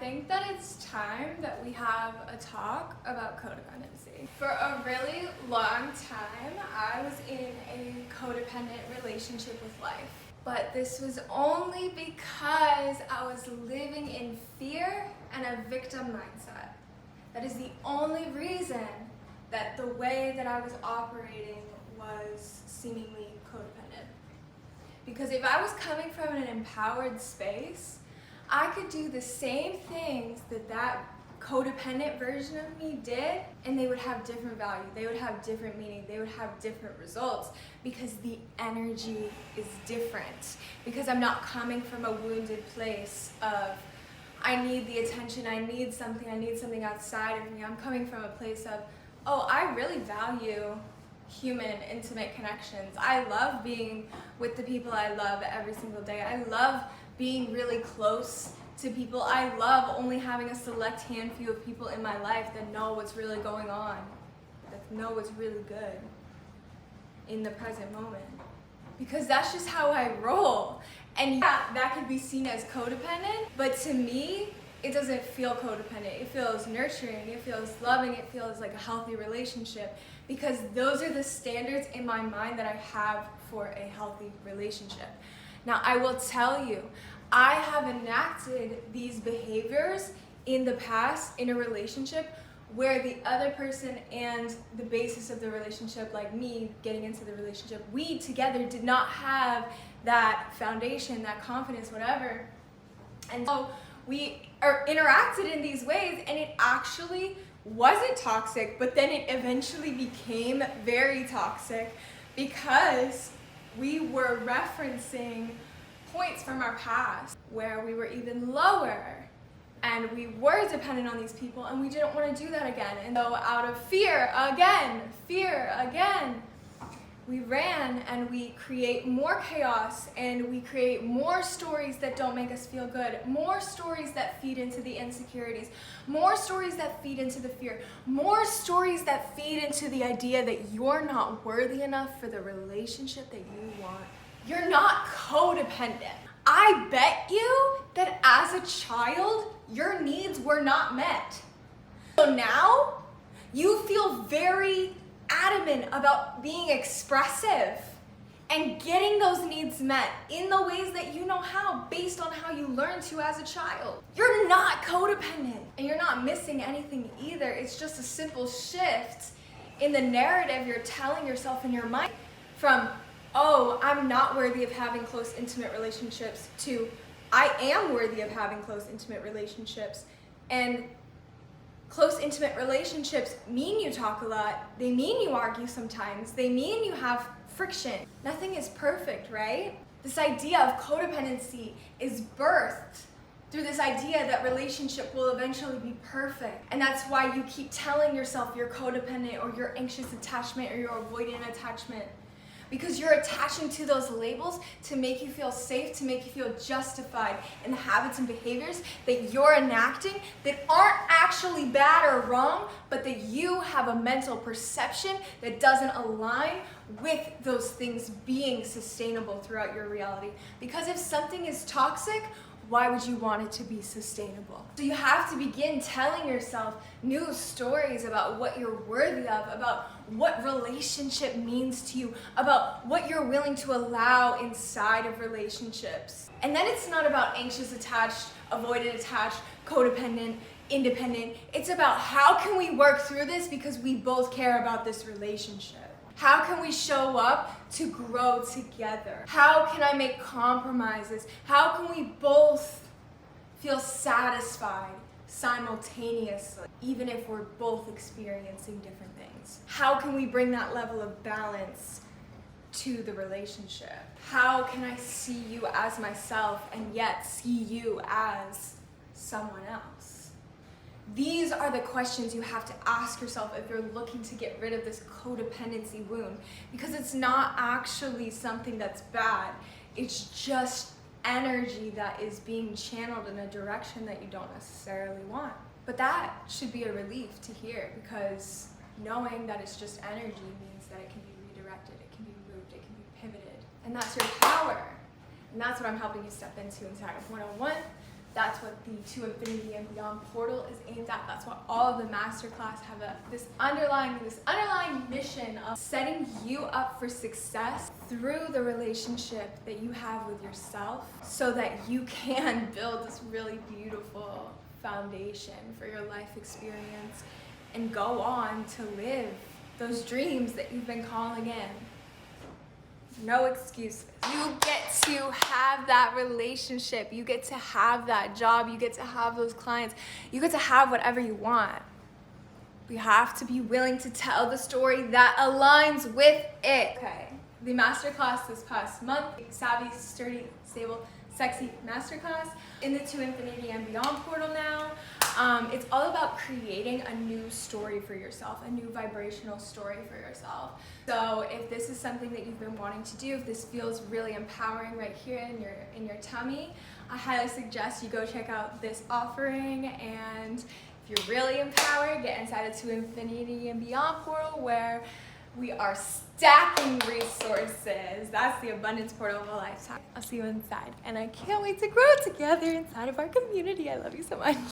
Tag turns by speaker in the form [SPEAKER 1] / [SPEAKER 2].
[SPEAKER 1] think that it's time that we have a talk about codependency. For a really long time, I was in a codependent relationship with life. But this was only because I was living in fear and a victim mindset. That is the only reason that the way that I was operating was seemingly codependent. Because if I was coming from an empowered space, I could do the same things that codependent version of me did, and they would have different value, they would have different meaning, they would have different results, because the energy is different. Because I'm not coming from a wounded place of, I need the attention, I need something outside of me. I'm coming from a place of, oh, I really value human, intimate connections. I love being with the people I love every single day. I love being really close to people. I love only having a select handful of people in my life that know what's really going on, that know what's really good in the present moment. Because that's just how I roll. And yeah, that could be seen as codependent, but to me, it doesn't feel codependent. It feels nurturing, it feels loving, it feels like a healthy relationship, because those are the standards in my mind that I have for a healthy relationship. Now, I will tell you, I have enacted these behaviors in the past in a relationship where the other person and the basis of the relationship, like me getting into the relationship, we together did not have that foundation, that confidence, whatever. And so we interacted in these ways, and it actually wasn't toxic, but then it eventually became very toxic because we were referencing points from our past where we were even lower and we were dependent on these people, and we didn't want to do that again. And so out of fear again, we ran, and we create more chaos, and we create more stories that don't make us feel good, more stories that feed into the insecurities, more stories that feed into the fear, more stories that feed into the idea that you're not worthy enough for the relationship that you want. You're not codependent. I bet you that as a child, your needs were not met. So now, you feel very adamant about being expressive and getting those needs met in the ways that you know how, based on how you learned to as a child. You're not codependent, and you're not missing anything either. It's just a simple shift in the narrative you're telling yourself in your mind from, oh, I'm not worthy of having close, intimate relationships, to I am worthy of having close, intimate relationships. And close, intimate relationships mean you talk a lot, they mean you argue sometimes, they mean you have friction. Nothing is perfect, right? This idea of codependency is birthed through this idea that relationship will eventually be perfect. And that's why you keep telling yourself you're codependent, or you're anxious attachment, or you're avoidant attachment. Because you're attaching to those labels to make you feel safe, to make you feel justified in the habits and behaviors that you're enacting that aren't actually bad or wrong, but that you have a mental perception that doesn't align with those things being sustainable throughout your reality. Because if something is toxic, why would you want it to be sustainable? So you have to begin telling yourself new stories about what you're worthy of, about what relationship means to you, about what you're willing to allow inside of relationships. And then it's not about anxious attached, avoidant attached, codependent, independent. It's about how can we work through this because we both care about this relationship. How can we show up to grow together? How can I make compromises? How can we both feel satisfied simultaneously, even if we're both experiencing different things? How can we bring that level of balance to the relationship? How can I see you as myself and yet see you as someone else? These are the questions you have to ask yourself if you're looking to get rid of this codependency wound, because it's not actually something that's bad. It's just energy that is being channeled in a direction that you don't necessarily want. But that should be a relief to hear, because knowing that it's just energy means that it can be redirected, it can be moved, it can be pivoted. And that's your power. And that's what I'm helping you step into inside of 101. That's what the To Infinity and Beyond portal is aimed at. That's what all of the masterclass have this underlying mission of setting you up for success through the relationship that you have with yourself, so that you can build this really beautiful foundation for your life experience and go on to live those dreams that you've been calling in. No excuses. You get to have that relationship. You get to have that job. You get to have those clients. You get to have whatever you want. We have to be willing to tell the story that aligns with it. Okay, the masterclass this past month, Savvy, Sturdy, Stable, Sexy Masterclass in the To Infinity and Beyond portal now. It's all about creating a new story for yourself, a new vibrational story for yourself. So if this is something that you've been wanting to do, if this feels really empowering right here in your tummy, I highly suggest you go check out this offering. And if you're really empowered, get inside the To Infinity and Beyond portal, where we are stacking resources. That's the abundance portal of a lifetime. I'll see you inside, and I can't wait to grow together inside of our community. I love you so much.